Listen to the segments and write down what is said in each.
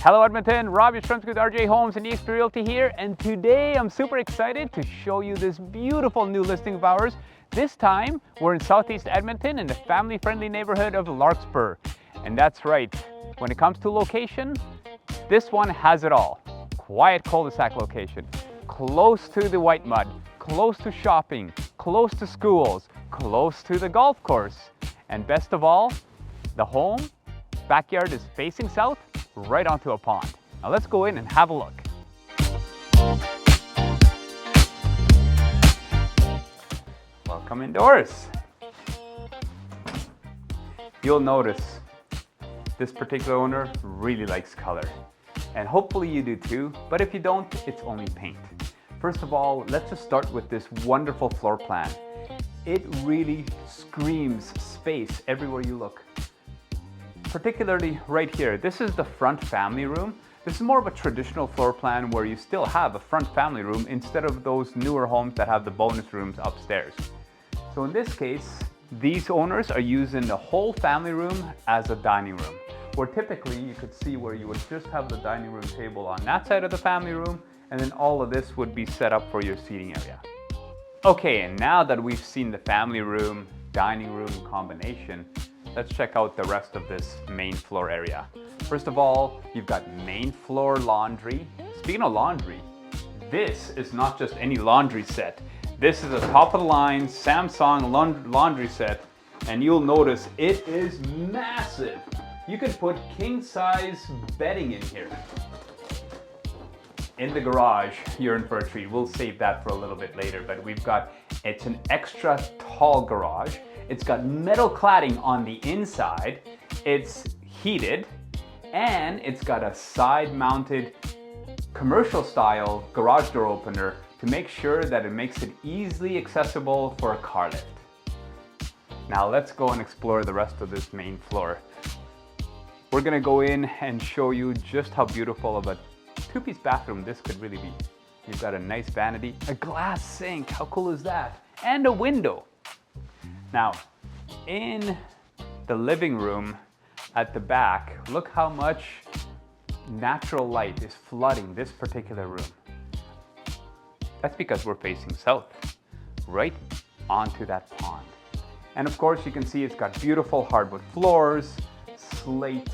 Hello Edmonton, Rob your Strength with RJ Homes and eXp Realty here, and today I'm super excited to show you this beautiful new listing of ours. This time we're in Southeast Edmonton in the family-friendly neighborhood of Larkspur. And that's right, when it comes to location, this one has it all. Quiet cul-de-sac location, close to the Whitemud, close to shopping, close to schools, close to the golf course, and best of all, the home backyard is facing south, right onto a pond. Now let's go in and have a look. Welcome indoors. You'll notice this particular owner really likes color, and hopefully you do too, but if you don't, it's only paint. First of all, let's just start with this wonderful floor plan. It really screams space everywhere you look. Particularly right here, this is the front family room. This is more of a traditional floor plan where you still have a front family room instead of those newer homes that have the bonus rooms upstairs. So in this case, these owners are using the whole family room as a dining room, where typically you could see where you would just have the dining room table on that side of the family room, and then all of this would be set up for your seating area. Okay, and now that we've seen the family room, dining room combination, let's check out the rest of this main floor area. First of all, you've got main floor laundry. Speaking of laundry, this is not just any laundry set. This is a top of the line Samsung laundry set, and you'll notice it is massive. You could put king size bedding in here. In the garage, you're in for a treat. We'll save that for a little bit later, but it's an extra tall garage. It's got metal cladding on the inside, it's heated, and it's got a side-mounted commercial style garage door opener to make sure that it makes it easily accessible for a car lift. Now let's go and explore the rest of this main floor. We're gonna go in and show you just how beautiful of a two-piece bathroom this could really be. You've got a nice vanity, a glass sink, how cool is that? And a window. Now, in the living room at the back, look how much natural light is flooding this particular room. That's because we're facing south, right onto that pond. And of course, you can see it's got beautiful hardwood floors, slate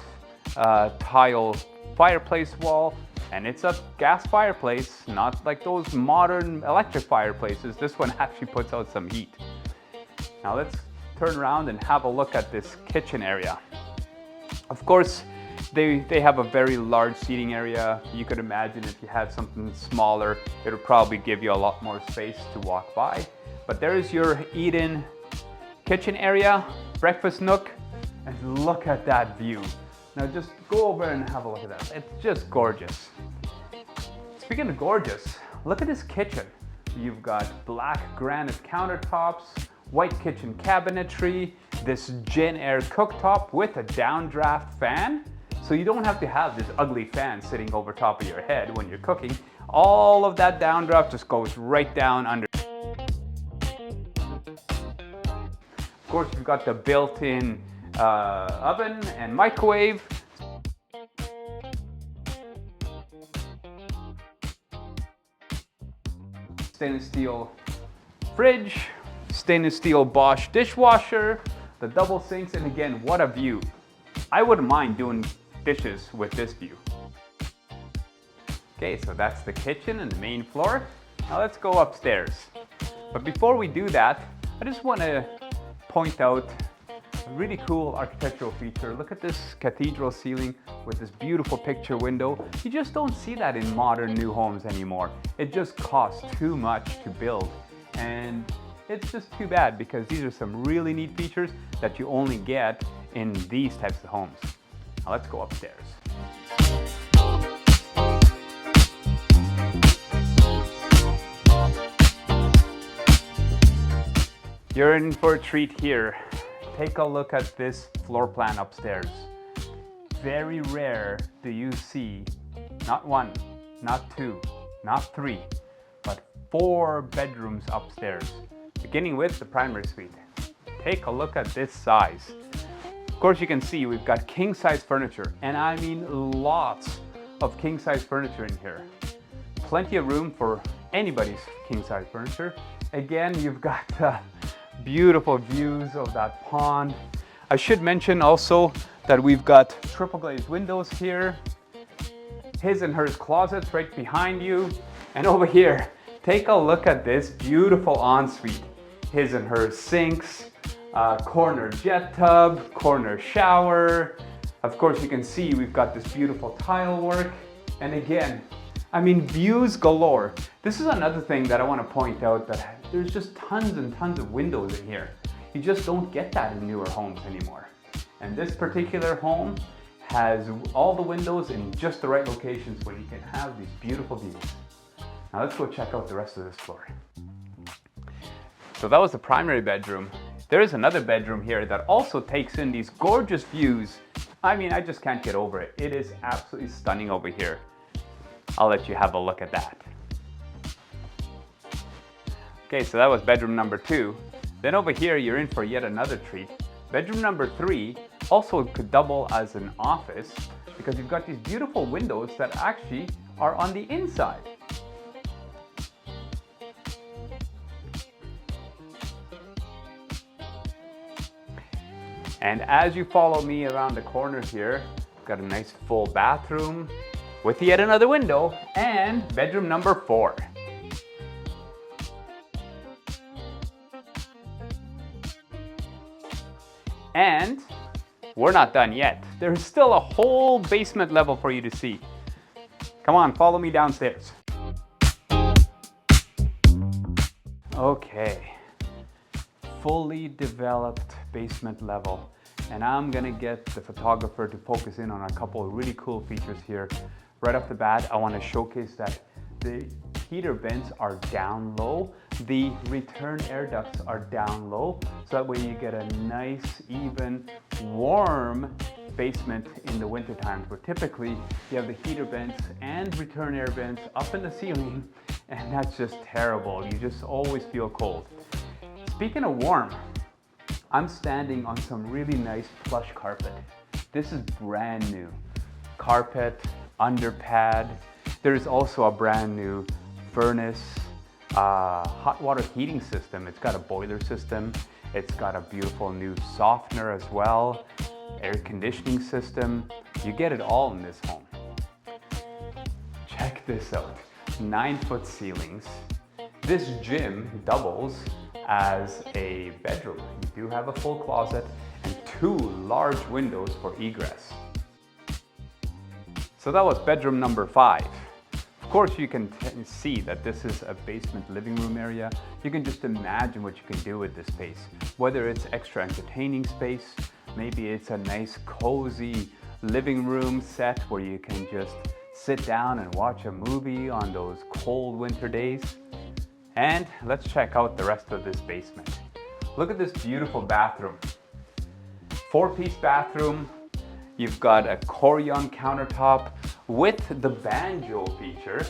tile fireplace wall, and it's a gas fireplace, not like those modern electric fireplaces. This one actually puts out some heat. Now let's turn around and have a look at this kitchen area. Of course, they have a very large seating area. You could imagine if you had something smaller, it would probably give you a lot more space to walk by. But there's your eat-in kitchen area, breakfast nook, and look at that view. Now just go over and have a look at that. It's just gorgeous. Speaking of gorgeous, look at this kitchen. You've got black granite countertops, white kitchen cabinetry, this JennAir cooktop with a downdraft fan. So you don't have to have this ugly fan sitting over top of your head when you're cooking. All of that downdraft just goes right down under. Of course, you've got the built-in oven and microwave. Stainless steel fridge, stainless steel Bosch dishwasher, the double sinks, and again, what a view. I wouldn't mind doing dishes with this view. Okay, so that's the kitchen and the main floor. Now let's go upstairs. But before we do that, I just want to point out a really cool architectural feature. Look at this cathedral ceiling with this beautiful picture window. You just don't see that in modern new homes anymore. It just costs too much to build, and it's just too bad because these are some really neat features that you only get in these types of homes. Now let's go upstairs. You're in for a treat here. Take a look at this floor plan upstairs. Very rare do you see not one, not two, not three, but 4 bedrooms upstairs, beginning with the primary suite. Take a look at this size. Of course, you can see we've got king size furniture, and I mean lots of king-size furniture in here. Plenty of room for anybody's king-size furniture. Again, you've got beautiful views of that pond. I should mention also that we've got triple glazed windows here. His and hers closets right behind you. And over here, take a look at this beautiful ensuite. His and hers sinks, corner jet tub, corner shower. Of course, you can see we've got this beautiful tile work. And again, I mean, views galore. This is another thing that I want to point out, that there's just tons and tons of windows in here. You just don't get that in newer homes anymore. And this particular home has all the windows in just the right locations where you can have these beautiful views. Now let's go check out the rest of this floor. So that was the primary bedroom. There is another bedroom here that also takes in these gorgeous views. I mean, I just can't get over it. It is absolutely stunning over here. I'll let you have a look at that. Okay, so that was bedroom number 2. Then over here, you're in for yet another treat. Bedroom number 3 also could double as an office because you've got these beautiful windows that actually are on the inside. And as you follow me around the corner here, got a nice full bathroom with yet another window, and bedroom number 4. And we're not done yet. There's still a whole basement level for you to see. Come on, follow me downstairs. Okay, fully developed basement level. And I'm gonna get the photographer to focus in on a couple of really cool features here. Right off the bat, I wanna showcase that the heater vents are down low. The return air ducts are down low. So that way you get a nice, even, warm basement in the winter times, where typically you have the heater vents and return air vents up in the ceiling, and that's just terrible. You just always feel cold. Speaking of warm, I'm standing on some really nice plush carpet. This is brand new. Carpet, underpad. There's also a brand new furnace, hot water heating system. It's got a boiler system. It's got a beautiful new softener as well, air conditioning system. You get it all in this home. Check this out, 9-foot ceilings. This gym doubles as a bedroom. You do have a full closet and 2 large windows for egress. So that was bedroom number 5. Of course, you can see that this is a basement living room area. You can just imagine what you can do with this space. Whether it's extra entertaining space, maybe it's a nice cozy living room set where you can just sit down and watch a movie on those cold winter days. And let's check out the rest of this basement. Look at this beautiful bathroom. 4-piece bathroom. You've got a Corian countertop with the banjo feature.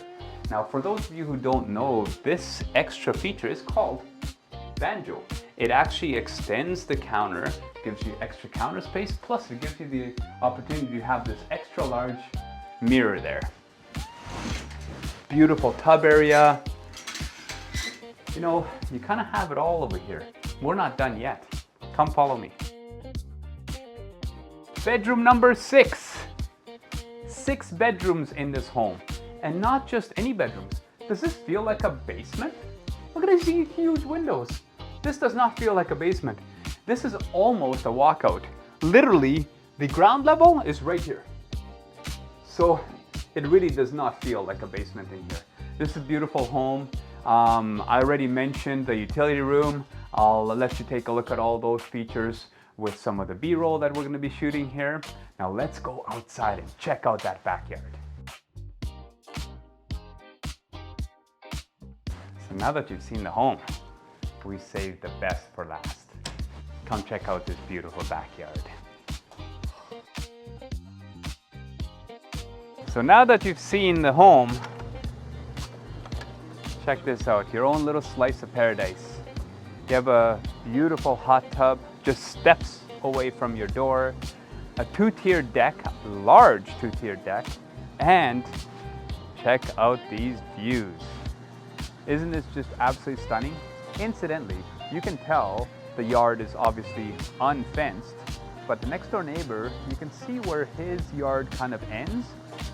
Now, for those of you who don't know, this extra feature is called banjo. It actually extends the counter, gives you extra counter space, plus it gives you the opportunity to have this extra large mirror there. Beautiful tub area. You know, you kind of have it all over here. We're not done yet. Come follow me. Bedroom number 6. 6 bedrooms in this home, and not just any bedrooms. Does this feel like a basement? Look at these huge windows. This does not feel like a basement. This is almost a walkout. Literally, the ground level is right here. So it really does not feel like a basement in here. This is a beautiful home. I already mentioned the utility room. I'll let you take a look at all those features with some of the B-roll that we're going to be shooting here. Now let's go outside and check out that backyard. So now that you've seen the home, we saved the best for last. Come check out this beautiful backyard. So now that you've seen the home, check this out, your own little slice of paradise. You have a beautiful hot tub, just steps away from your door, a 2-tier deck, large 2-tier deck, And check out these views. Isn't this just absolutely stunning? Incidentally, you can tell the yard is obviously unfenced, but the next door neighbor, you can see where his yard kind of ends,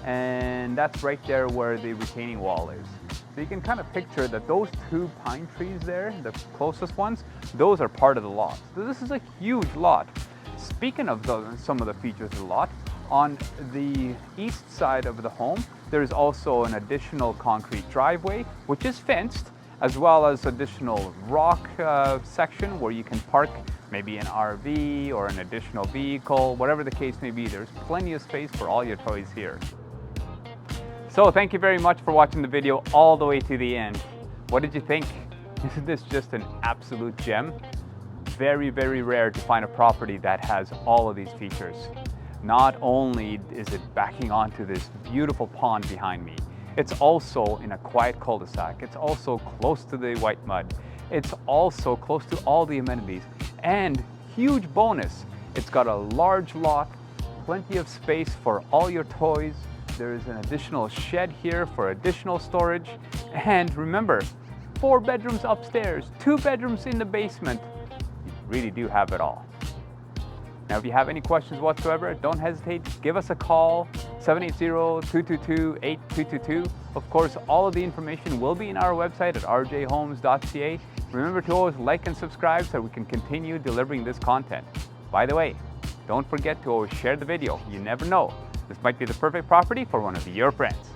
and that's right there where the retaining wall is. So you can kind of picture that those two pine trees there, the closest ones, those are part of the lot. So this is a huge lot. Speaking of some of the features of the lot, on the east side of the home, there's also an additional concrete driveway, which is fenced, as well as additional rock section where you can park maybe an RV or an additional vehicle, whatever the case may be. There's plenty of space for all your toys here. So thank you very much for watching the video all the way to the end. What did you think? Isn't this just an absolute gem? Very, very rare to find a property that has all of these features. Not only is it backing onto this beautiful pond behind me, it's also in a quiet cul-de-sac. It's also close to the Whitemud. It's also close to all the amenities. And huge bonus, it's got a large lot, plenty of space for all your toys. There is an additional shed here for additional storage. And remember, 4 bedrooms upstairs, 2 bedrooms in the basement. You really do have it all. Now, if you have any questions whatsoever, don't hesitate. Give us a call, 780-222-8222. Of course, all of the information will be in our website at rjhomes.ca. Remember to always like and subscribe so we can continue delivering this content. By the way, don't forget to always share the video. You never know. This might be the perfect property for one of your friends.